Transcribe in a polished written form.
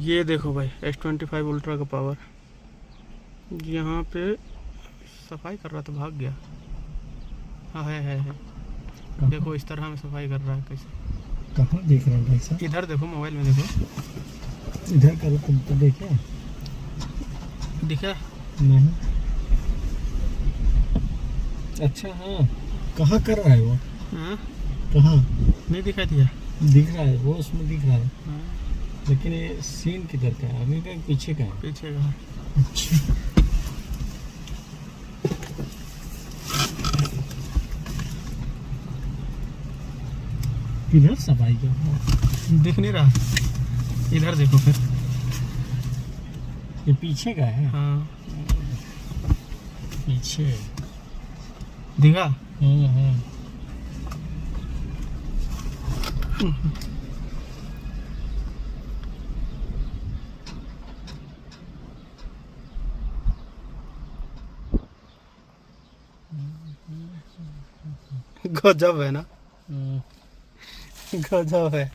ये देखो भाई S25 अल्ट्रा का पावर। यहाँ पे सफाई कर रहा था, भाग गया। हाँ है। देखो इस तरह में सफाई कर रहा है कैसे। कहाँ देख रहे हैं भाई साहब? इधर देखो, मोबाइल में देखो। इधर करो, तुम तो देखे दिखा? नहीं। अच्छा हाँ, कहाँ कर रहा है वो? हाँ? कहाँ नहीं दिखाई दिया? दिख रहा है वो, उसमें दिख रहा है। हाँ, लेकिन ये सीन किधर का है? अभी का पीछे का है? पीछे का है। अच्छा, किधर सफाई कर रहा है? दिख नहीं रहा? इधर देखो फिर। ये पीछे का है? हाँ पीछे। दिखा? हाँ। गजब है ना, हम्म। गजब है।